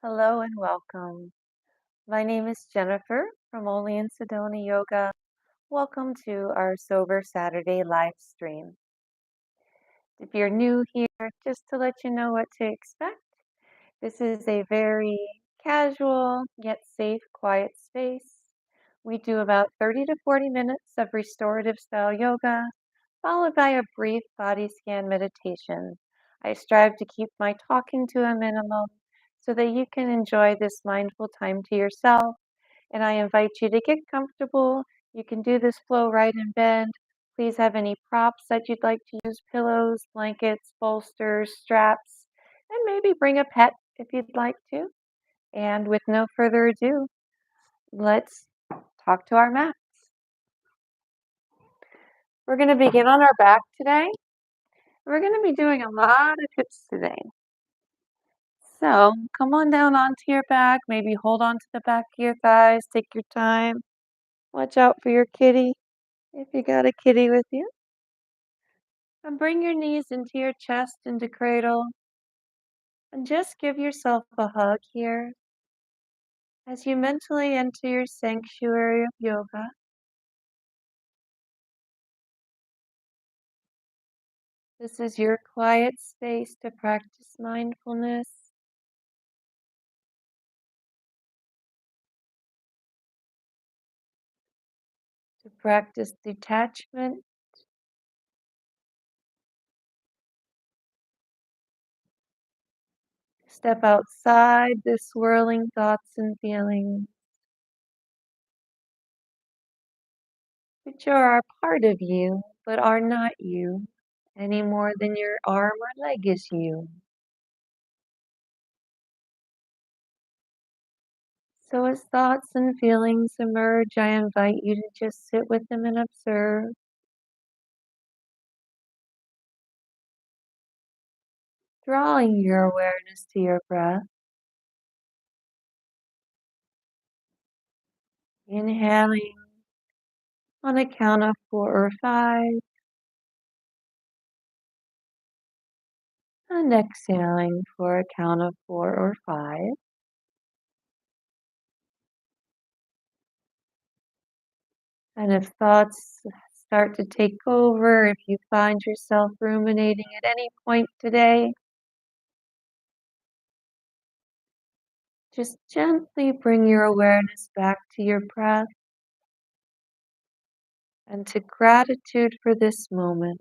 Hello and welcome. My name is Jennifer from Only in Sedona Yoga. Welcome to our Sober Saturday live stream. If you're new here, just to let you know what to expect, this is a very casual yet safe, quiet space. We do about 30 to 40 minutes of restorative style yoga, followed by a brief body scan meditation. I strive to keep my talking to a minimum so that you can enjoy this mindful time to yourself, and I invite you to get comfortable. You can do this flow right in bed. Please have any props that you'd like to use, pillows, blankets, bolsters, straps, and maybe bring a pet if you'd like to. And with no further ado, let's talk to our mat. We're going to begin on our back today. We're going to be doing a lot of hips today. So come on down onto your back, maybe hold on to the back of your thighs, take your time. Watch out for your kitty if you got a kitty with you. And bring your knees into your chest into cradle. And just give yourself a hug here as you mentally enter your sanctuary of yoga. This is your quiet space to practice mindfulness, to practice detachment, step outside the swirling thoughts and feelings, which are a part of you, but are not you, any more than your arm or leg is you. So as thoughts and feelings emerge, I invite you to just sit with them and observe, drawing your awareness to your breath. Inhaling on a count of 4 or 5, and exhaling for a count of 4 or 5. And if thoughts start to take over, if you find yourself ruminating at any point today, just gently bring your awareness back to your breath and to gratitude for this moment,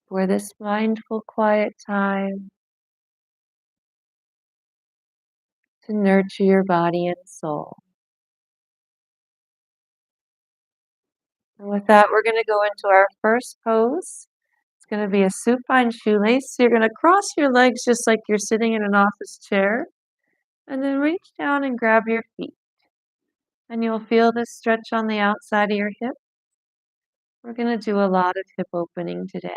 for this mindful, quiet time to nurture your body and soul. And with that, we're going to go into our first pose. It's going to be a supine shoelace. So you're going to cross your legs just like you're sitting in an office chair, and then reach down and grab your feet. And you'll feel this stretch on the outside of your hip. We're going to do a lot of hip opening today.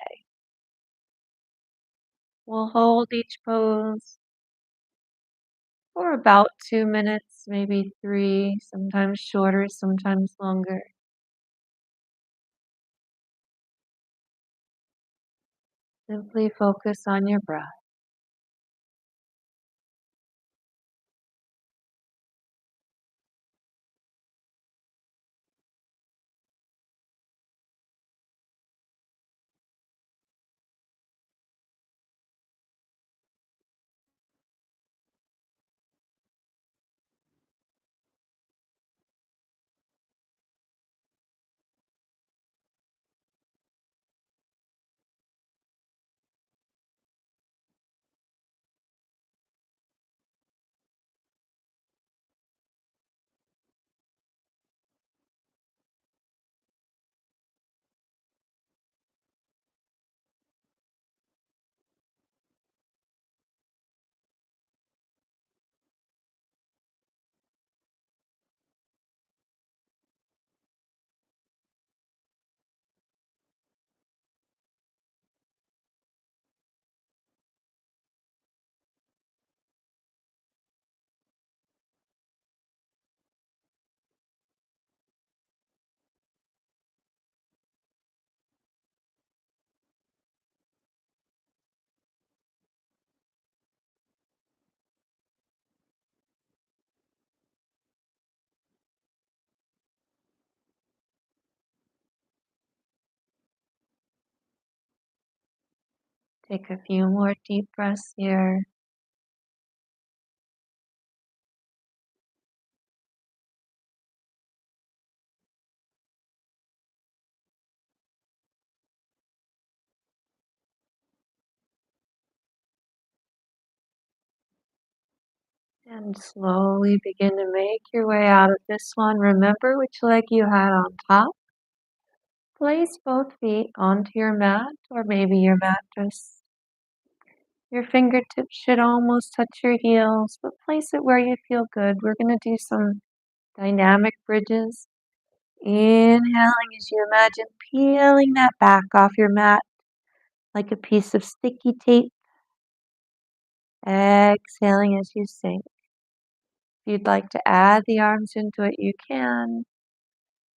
We'll hold each pose for about 2 minutes, maybe 3, sometimes shorter, sometimes longer. Simply focus on your breath. Take a few more deep breaths here. And slowly begin to make your way out of this one. Remember which leg you had on top. Place both feet onto your mat or maybe your mattress. Your fingertips should almost touch your heels, but place it where you feel good. We're going to do some dynamic bridges. Inhaling as you imagine peeling that back off your mat like a piece of sticky tape. Exhaling as you sink. If you'd like to add the arms into it, you can.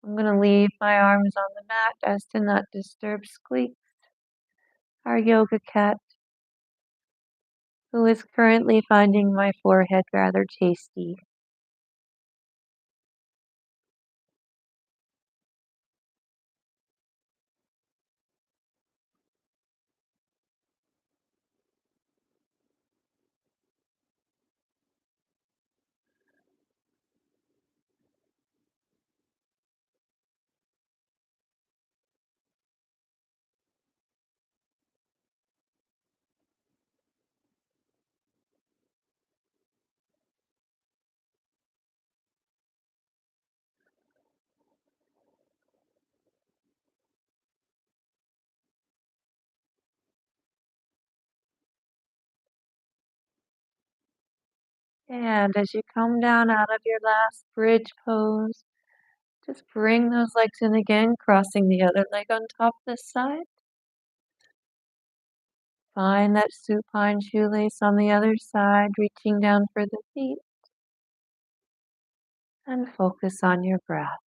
I'm going to leave my arms on the mat as to not disturb Squeak, our yoga cat, who is currently finding my forehead rather tasty. And as you come down out of your last bridge pose, just bring those legs in again, crossing the other leg on top this side. Find that supine shoelace on the other side, reaching down for the feet. And focus on your breath.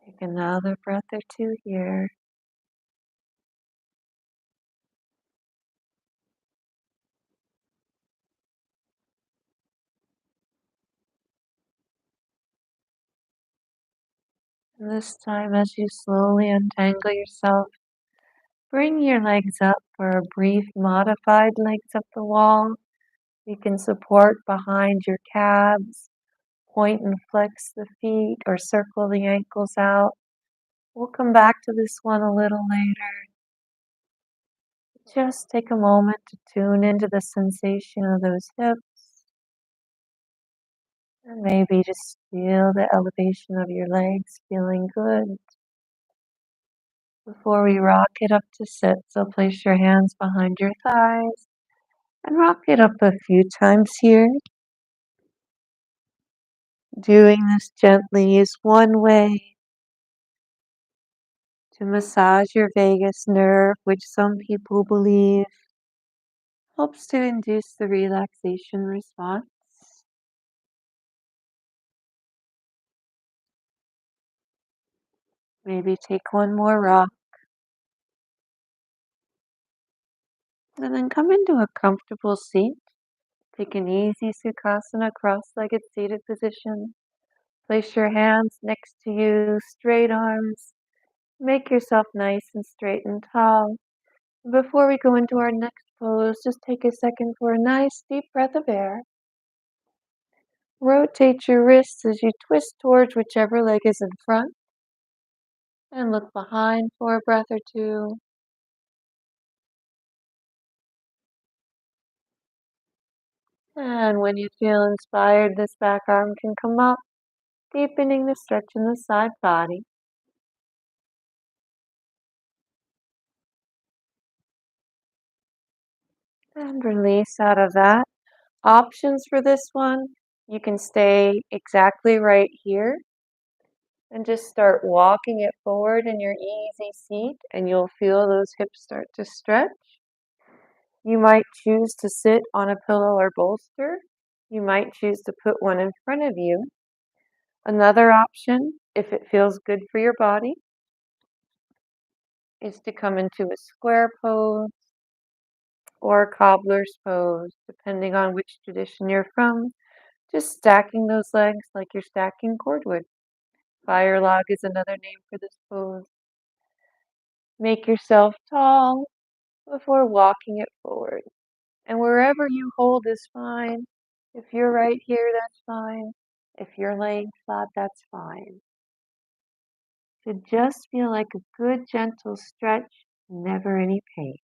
Take another breath or two here. And this time, as you slowly untangle yourself, bring your legs up for a brief modified legs up the wall. You can support behind your calves point and flex the feet or circle the ankles out. We'll come back to this one a little later. Just take a moment to tune into the sensation of those hips. And maybe just feel the elevation of your legs feeling good. Before we rock it up to sit, so place your hands behind your thighs and rock it up a few times here. Doing this gently is one way to massage your vagus nerve, which some people believe helps to induce the relaxation response. Maybe take one more rock and then come into a comfortable seat. Take an easy Sukhasana cross-legged seated position. Place your hands next to you, straight arms. Make yourself nice and straight and tall. Before we go into our next pose, just take a second for a nice deep breath of air. Rotate your wrists as you twist towards whichever leg is in front. And look behind for a breath or two. And when you feel inspired, this back arm can come up, deepening the stretch in the side body. And release out of that. Options for this one, you can stay exactly right here and just start walking it forward in your easy seat, and you'll feel those hips start to stretch. You might choose to sit on a pillow or bolster. You might choose to put one in front of you. Another option, if it feels good for your body, is to come into a square pose or a cobbler's pose, depending on which tradition you're from. Just stacking those legs like you're stacking cordwood. Fire log is another name for this pose. Make yourself tall before walking it forward. And wherever you hold is fine. If you're right here, that's fine. If you're laying flat, that's fine. To just feel like a good, gentle stretch, never any pain.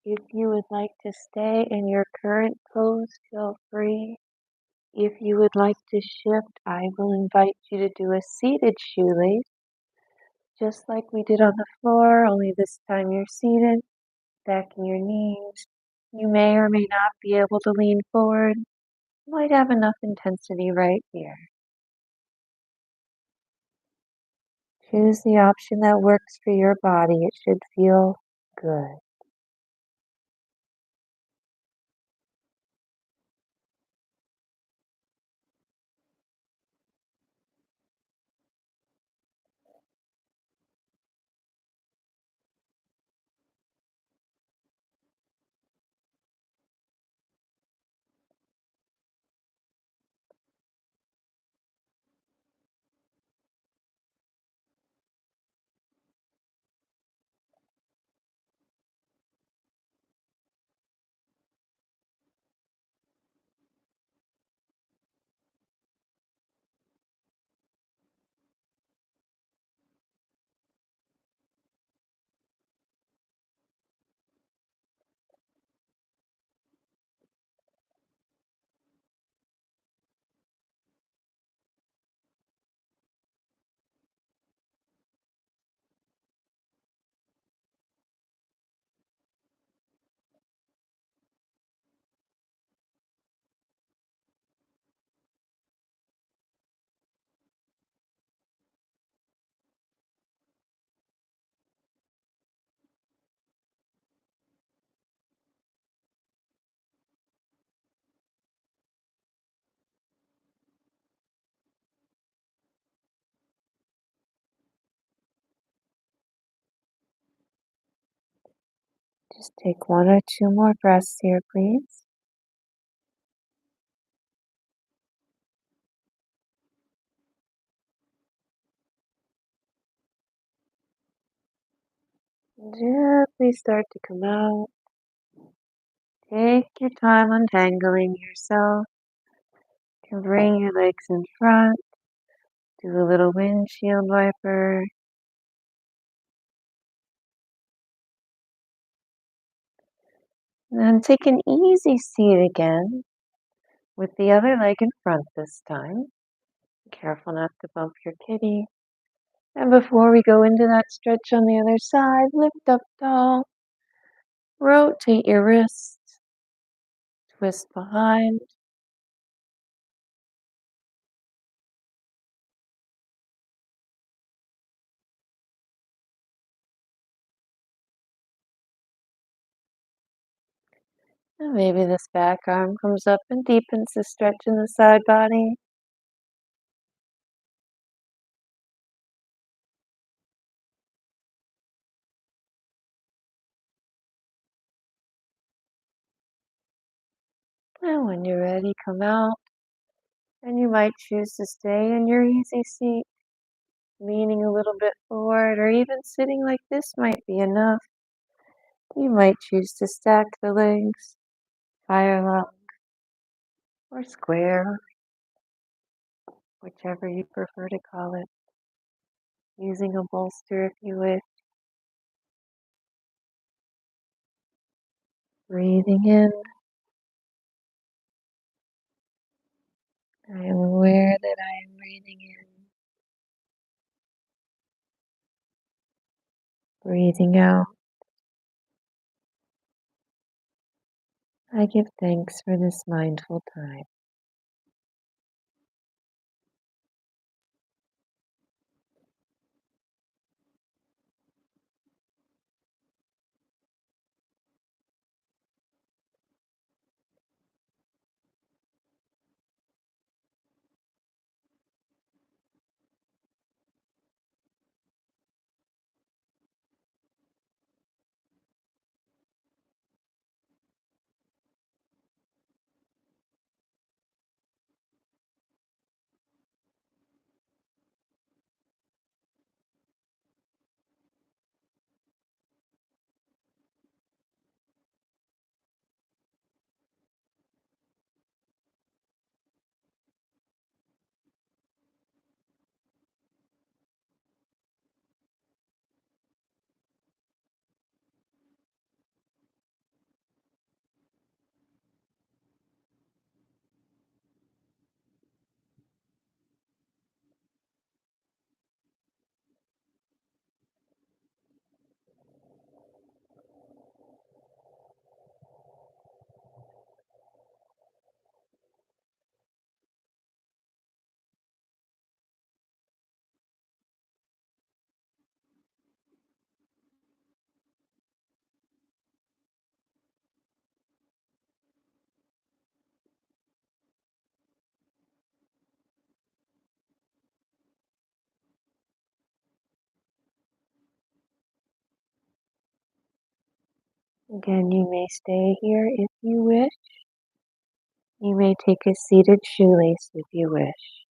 If you would like to stay in your current pose, feel free. If you would like to shift, I will invite you to do a seated shoelace, just like we did on the floor, only this time you're seated, backing your knees. You may or may not be able to lean forward. You might have enough intensity right here. Choose the option that works for your body. It should feel good. Just take one or two more breaths here, please. Gently start to come out. Take your time untangling yourself. You can bring your legs in front. Do a little windshield wiper. And then take an easy seat again with the other leg in front this time. Be careful not to bump your kitty. And before we go into that stretch on the other side, lift up tall. Rotate your wrists. Twist behind. And maybe this back arm comes up and deepens the stretch in the side body. And when you're ready, come out. And you might choose to stay in your easy seat, leaning a little bit forward, or even sitting like this might be enough. You might choose to stack the legs, firelong, or square, whichever you prefer to call it, using a bolster if you wish. Breathing in. I am aware that I am breathing in. Breathing out. I give thanks for this mindful time. Again, you may stay here if you wish. You may take a seated shoelace if you wish.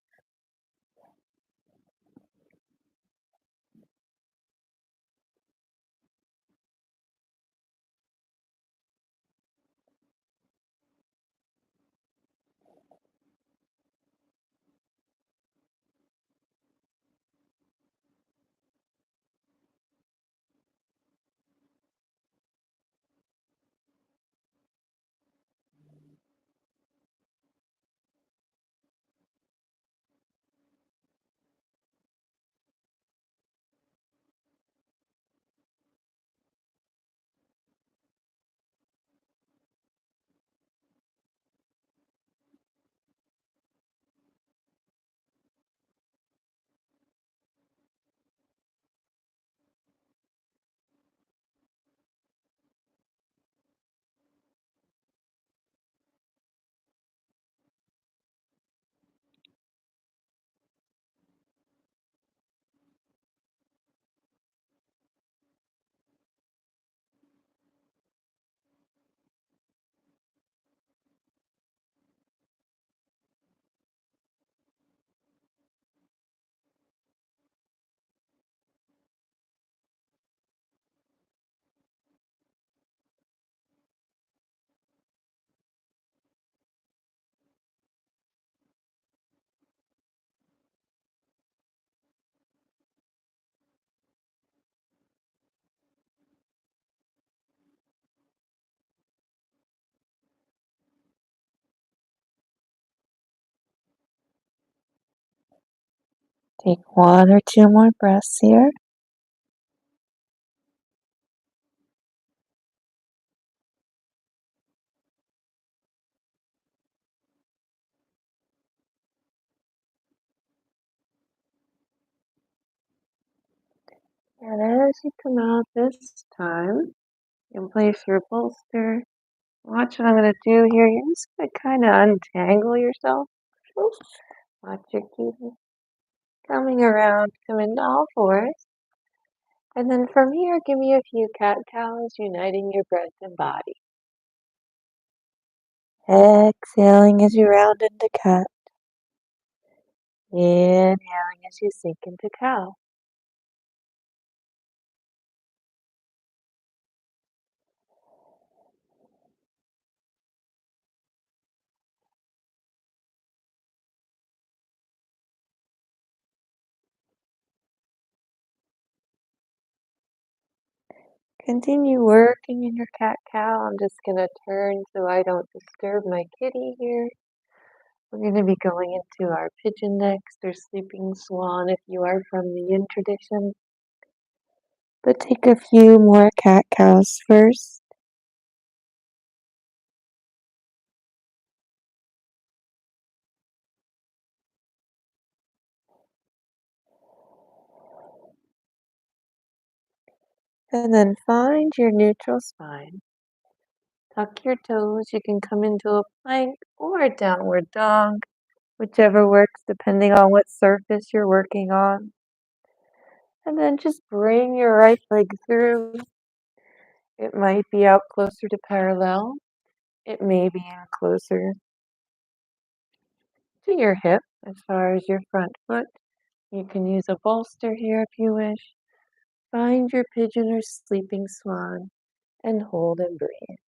Take one or two more breaths here. And as you come out this time, you can place your bolster. Watch what I'm going to do here. You're just going to kind of untangle yourself. Oops. Watch your keep coming around, come into all fours. And then from here, give me a few cat cows, uniting your breath and body. Exhaling as you round into cat. Inhaling as you sink into cow. Continue working in your cat-cow. I'm just going to turn so I don't disturb my kitty here. We're going to be going into our pigeon next, or sleeping swan if you are from the yin tradition. But take a few more cat-cows first. And then find your neutral spine. Tuck your toes. You can come into a plank or a downward dog, whichever works depending on what surface you're working on. And then just bring your right leg through. It might be out closer to parallel. It may be in closer to your hip as far as your front foot. You can use a bolster here if you wish. Find your pigeon or sleeping swan and hold and breathe.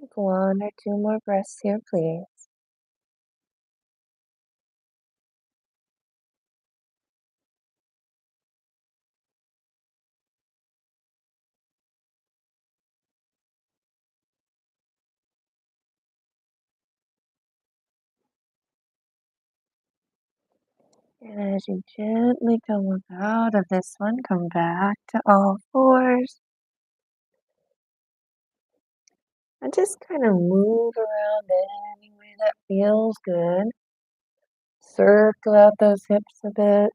Take one or two more breaths here, please. And as you gently come up out of this one, come back to all fours and just kind of move around any way that feels good. Circle out those hips a bit.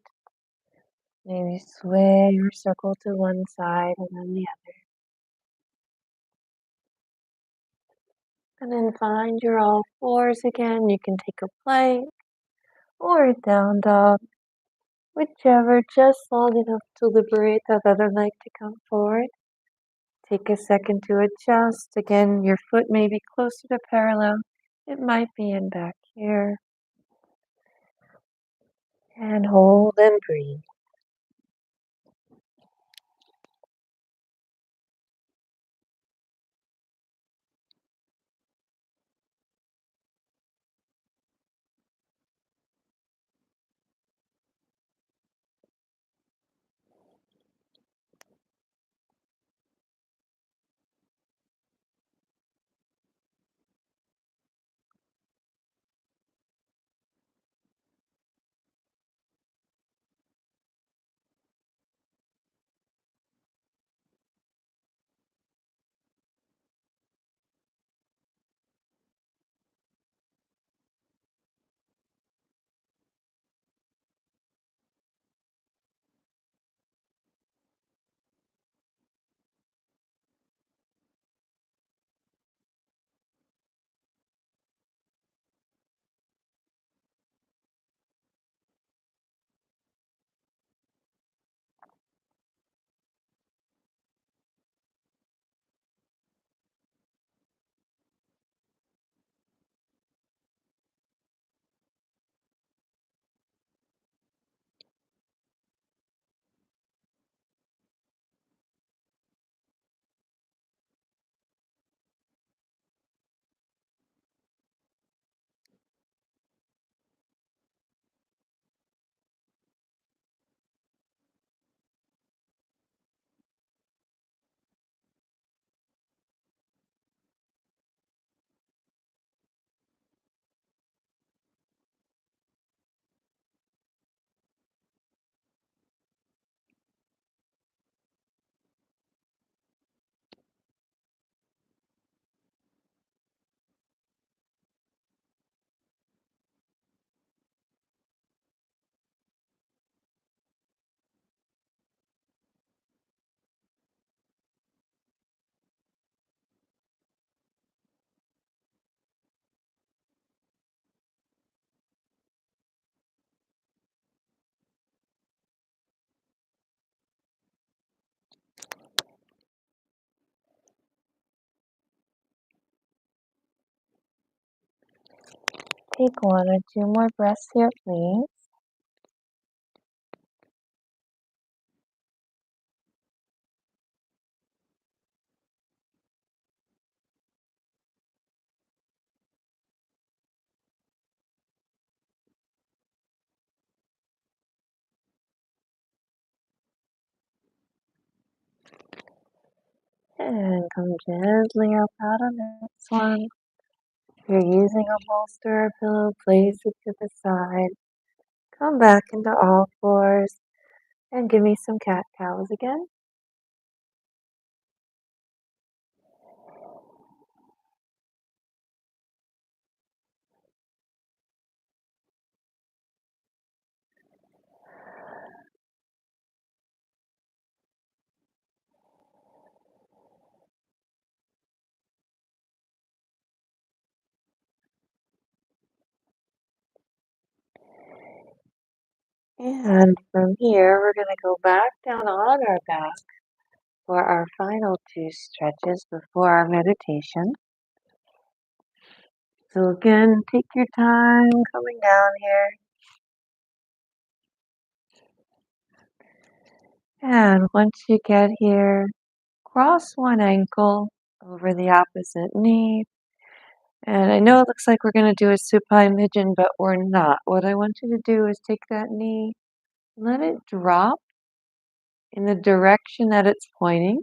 Maybe sway or circle to one side and then the other. And then find your all fours again. You can take a plank or a down dog, whichever, just long enough to liberate that other leg to come forward. Take a second to adjust. Again, your foot may be closer to parallel. It might be in back here. And hold and breathe. Take one or two more breaths here, please. And come gently up out of this one. If you're using a bolster or pillow, place it to the side. Come back into all fours and give me some cat cows again. And from here, we're going to go back down on our back for our final two stretches before our meditation. So again, take your time coming down here. And once you get here, cross one ankle over the opposite knee. And I know it looks like we're going to do a supine pigeon, but we're not. What I want you to do is take that knee, let it drop in the direction that it's pointing,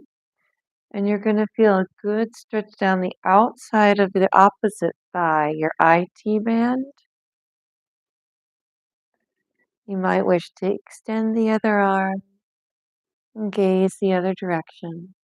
and you're going to feel a good stretch down the outside of the opposite thigh, your IT band. You might wish to extend the other arm and gaze the other direction.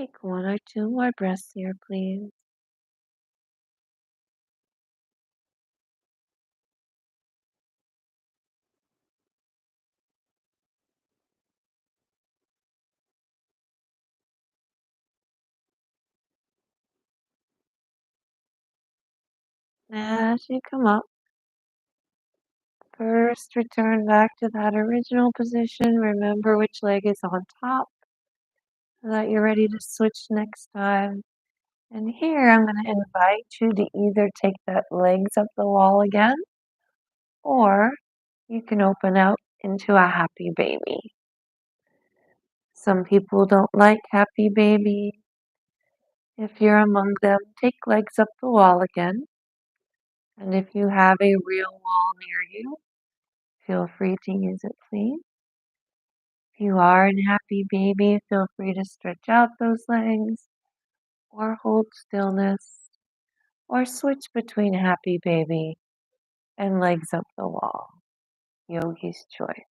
Take one or two more breaths here, please. As you come up, first return back to that original position. Remember which leg is on top so that you're ready to switch next time. And here I'm going to invite you to either take that legs up the wall again, or you can open out into a happy baby. Some people don't like happy baby. If you're among them, take legs up the wall again. And if you have a real wall near you, feel free to use it, please. If you are in happy baby, feel free to stretch out those legs or hold stillness or switch between happy baby and legs up the wall. Yogi's choice.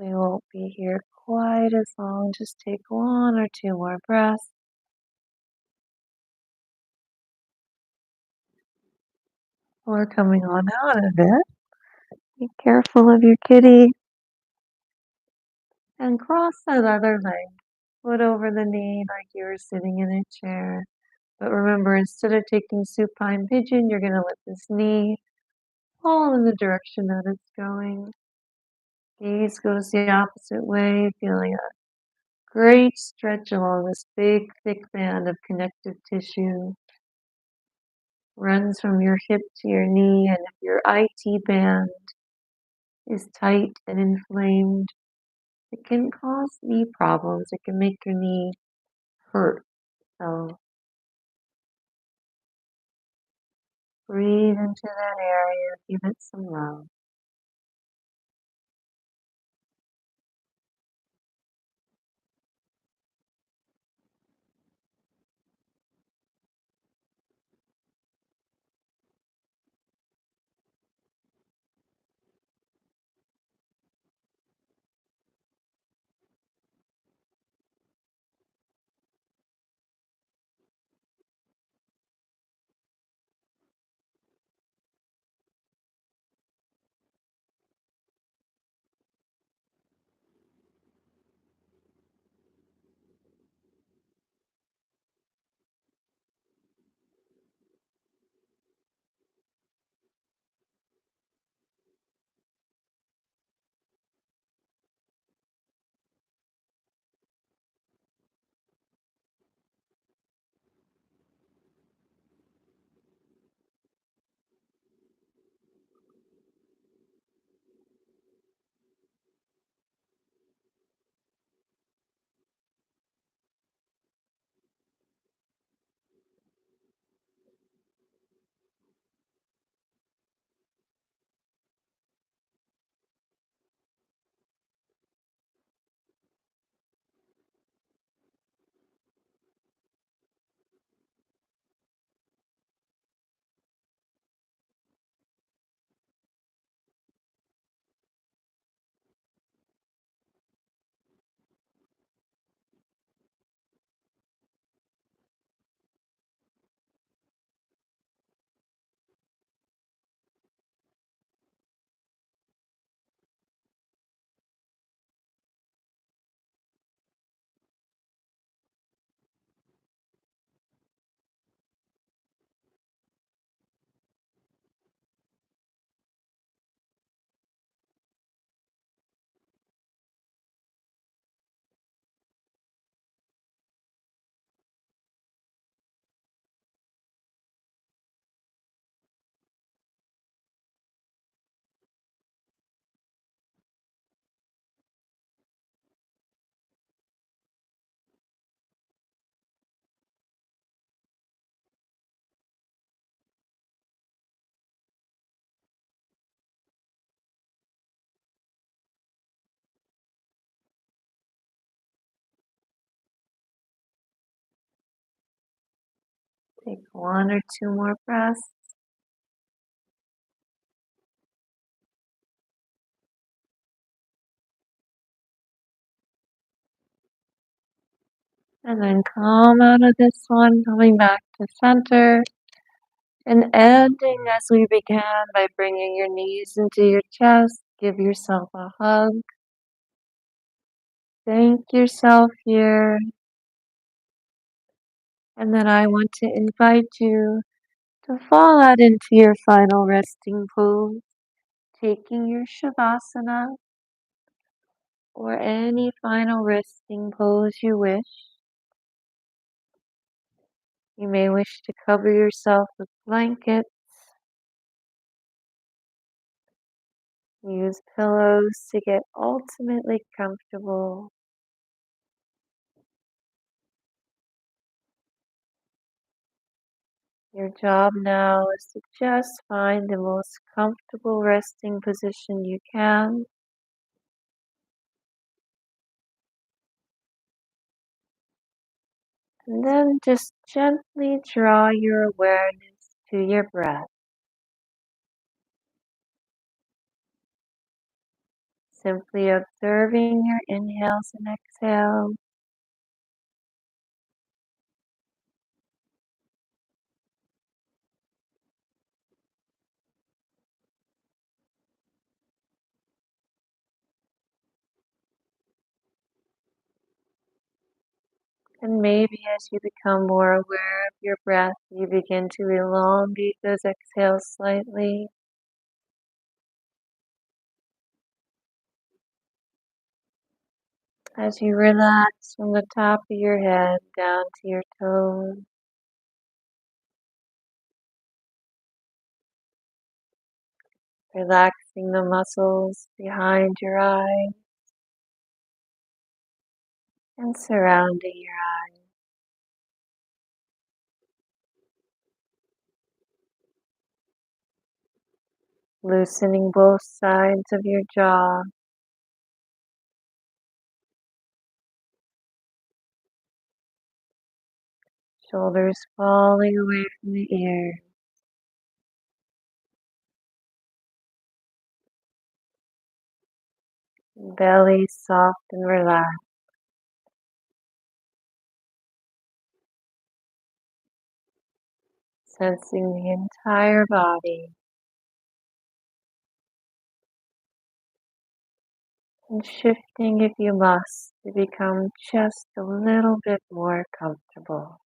We won't be here quite as long. Just take one or two more breaths. We're coming on out of it. Be careful of your kitty and cross that other leg. Foot over the knee like you were sitting in a chair. But remember, instead of taking supine pigeon, you're going to let this knee fall in the direction that it's going. Gaze goes the opposite way, feeling a great stretch along this big, thick band of connective tissue. Runs from your hip to your knee, and if your IT band is tight and inflamed, it can cause knee problems. It can make your knee hurt. So breathe into that area, give it some love. Take one or two more breaths. And then come out of this one, coming back to center. And ending as we began by bringing your knees into your chest. Give yourself a hug. Thank yourself here. And then I want to invite you to fall out into your final resting pose, taking your Shavasana or any final resting pose you wish. You may wish to cover yourself with blankets, use pillows to get ultimately comfortable. Your job now is to just find the most comfortable resting position you can. And then just gently draw your awareness to your breath, simply observing your inhales and exhales. And maybe as you become more aware of your breath, you begin to elongate those exhales slightly. As you relax from the top of your head down to your toes, relaxing the muscles behind your eyes, and surrounding your eyes. Loosening both sides of your jaw. Shoulders falling away from the ears. Belly soft and relaxed. Sensing the entire body. And shifting if you must to become just a little bit more comfortable.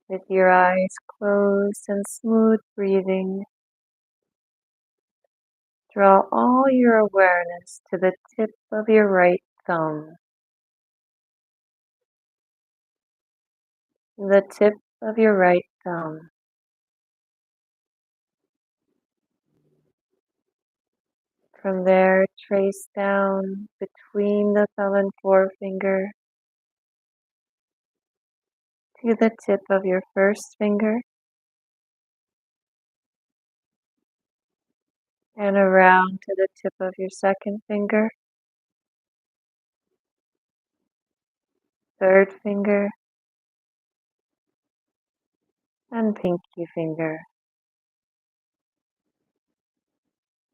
With your eyes closed and smooth breathing, draw all your awareness to the tip of your right thumb. The tip of your right thumb. From there, trace down between the thumb and forefinger to the tip of your first finger and around to the tip of your second finger, third finger, and pinky finger.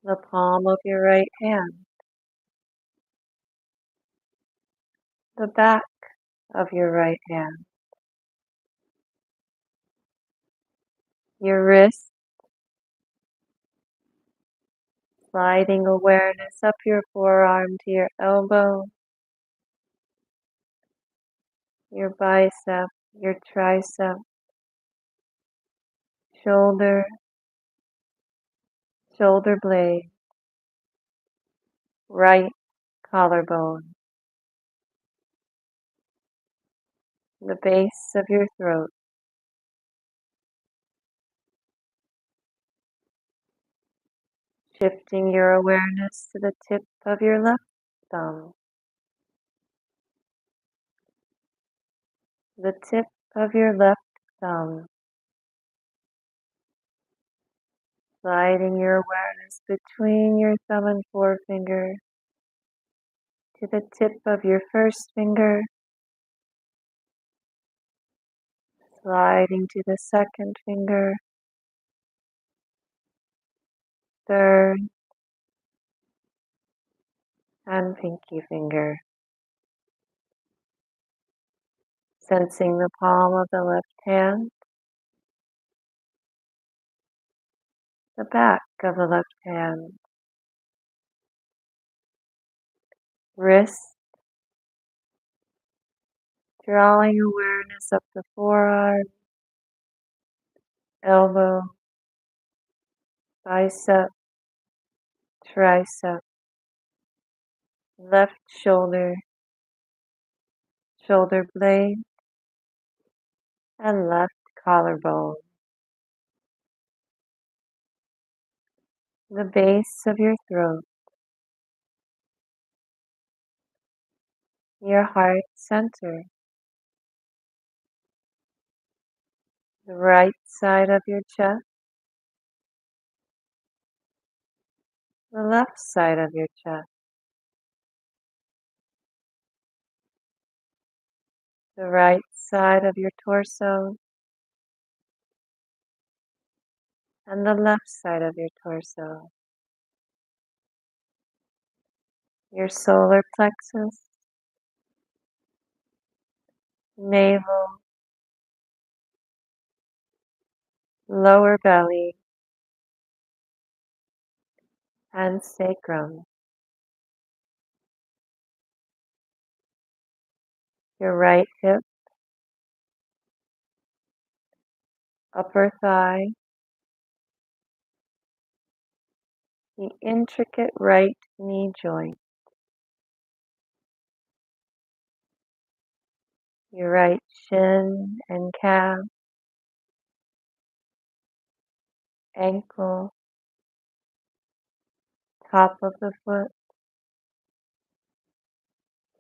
The palm of your right hand, the back of your right hand, your wrist, sliding awareness up your forearm to your elbow, your bicep, your tricep, shoulder, shoulder blade, right collarbone, the base of your throat, shifting your awareness to the tip of your left thumb, the tip of your left thumb, sliding your awareness between your thumb and forefinger to the tip of your first finger, sliding to the second finger, third, and pinky finger. Sensing the palm of the left hand, the back of the left hand, wrist, drawing awareness up the forearm, elbow, bicep, tricep, left shoulder, shoulder blade, and left collarbone. The base of your throat, your heart center, the right side of your chest, the left side of your chest, the right side of your torso, and the left side of your torso, your solar plexus, navel, lower belly, and sacrum, your right hip, upper thigh, the intricate right knee joint, your right shin and calf, ankle, top of the foot,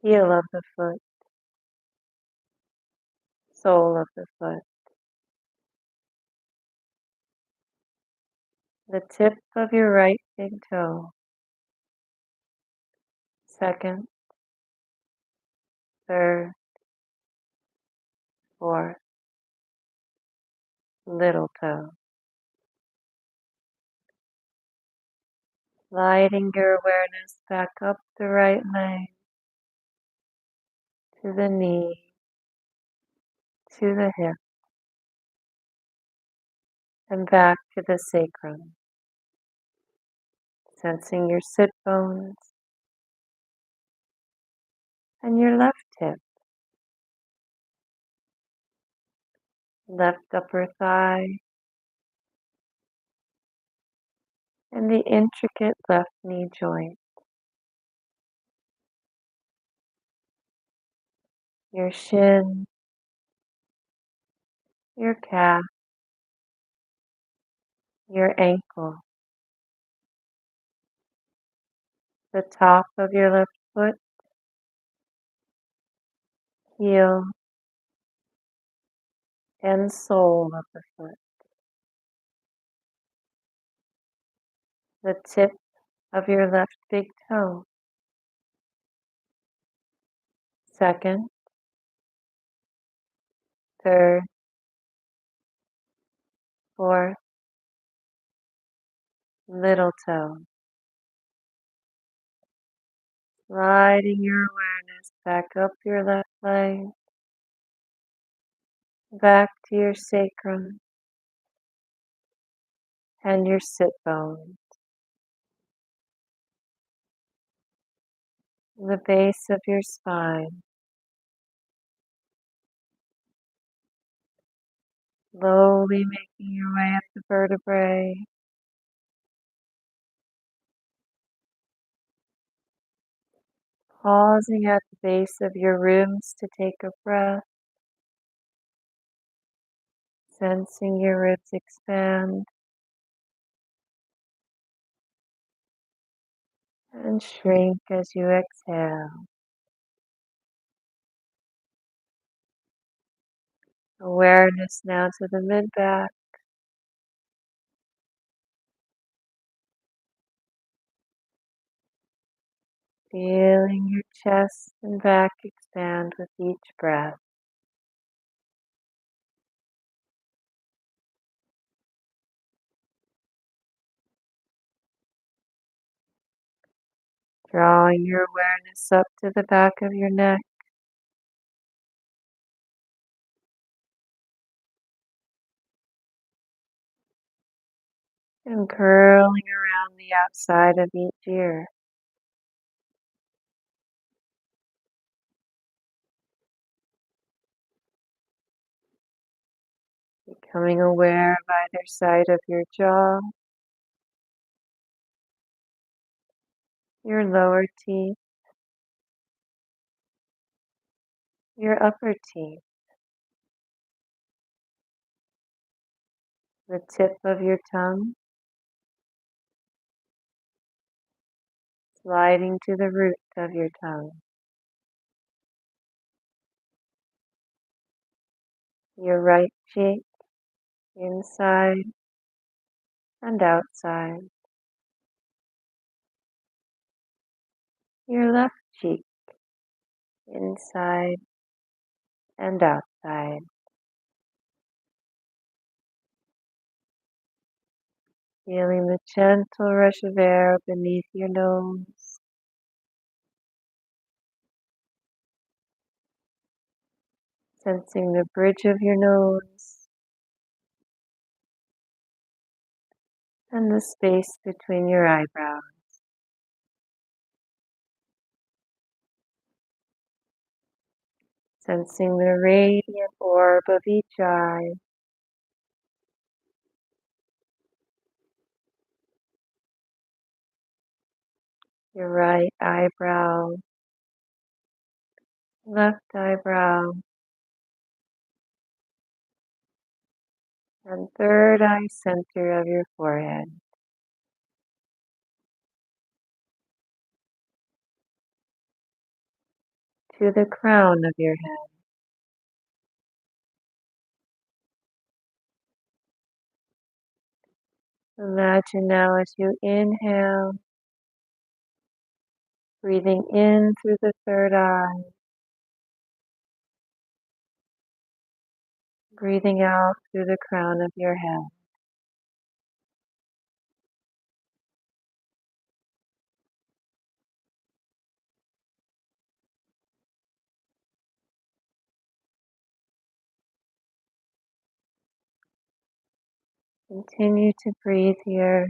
heel of the foot, sole of the foot, the tip of your right big toe, second, third, fourth, little toe. Sliding your awareness back up the right leg to the knee, to the hip, and back to the sacrum. Sensing your sit bones and your left hip, left upper thigh, and the intricate left knee joint. Your shin, your calf, your ankle, the top of your left foot, heel, and sole of the foot, the tip of your left big toe, second, third, fourth, little toe. Sliding your awareness back up your left leg, back to your sacrum and your sit bone, the base of your spine, slowly making your way up the vertebrae, pausing at the base of your ribs to take a breath, sensing your ribs expand and shrink as you exhale. Awareness now to the mid-back, feeling your chest and back expand with each breath. Drawing your awareness up to the back of your neck, and curling around the outside of each ear. Becoming aware of either side of your jaw, your lower teeth, your upper teeth, the tip of your tongue, sliding to the root of your tongue, your right cheek, inside and outside, your left cheek, inside and outside. Feeling the gentle rush of air beneath your nose, sensing the bridge of your nose and the space between your eyebrows. Sensing the radiant orb of each eye, your right eyebrow, left eyebrow, and third eye center of your forehead to the crown of your head. Imagine now as you inhale, breathing in through the third eye, breathing out through the crown of your head. Continue to breathe here.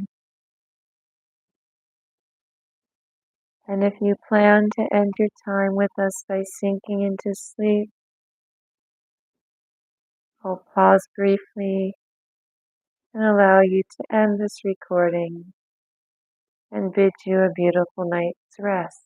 And if you plan to end your time with us by sinking into sleep, I'll pause briefly and allow you to end this recording and bid you a beautiful night's rest.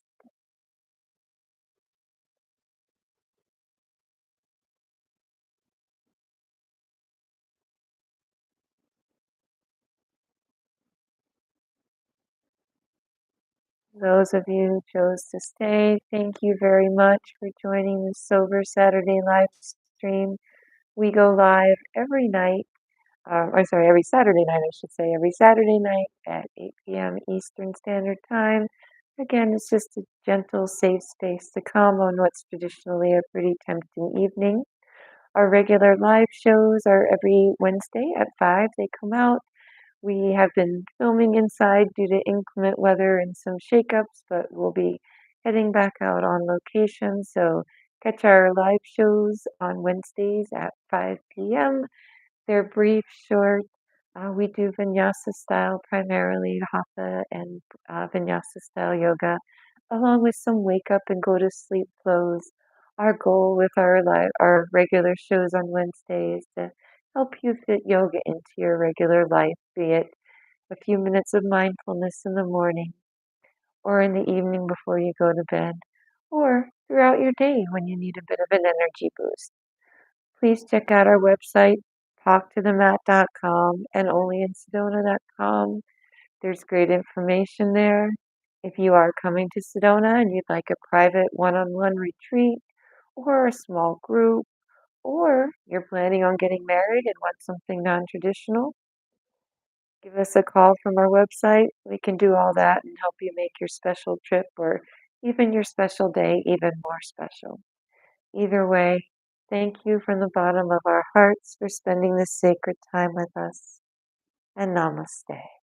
Those of you who chose to stay, thank you very much for joining the Sober Saturday live stream. We go live every night. Every Saturday night, I should say, every Saturday night at 8 p.m. Eastern Standard Time. Again, it's just a gentle, safe space to come on what's traditionally a pretty tempting evening. Our regular live shows are every Wednesday at 5. They come out. We have been filming inside due to inclement weather and some shakeups, but we'll be heading back out on location. So catch our live shows on Wednesdays at 5 p.m. They're brief, short. We do vinyasa style primarily, hatha and vinyasa style yoga, along with some wake up and go to sleep flows. Our goal with our regular shows on Wednesday is to help you fit yoga into your regular life, be it a few minutes of mindfulness in the morning or in the evening before you go to bed, or throughout your day when you need a bit of an energy boost. Please check out our website, talktothemat.com and onlyinsedona.com. There's great information there. If you are coming to Sedona and you'd like a private one-on-one retreat or a small group, or you're planning on getting married and want something non-traditional, give us a call from our website. We can do all that and help you make your special trip or even your special day even more special. Either way, thank you from the bottom of our hearts for spending this sacred time with us. And namaste.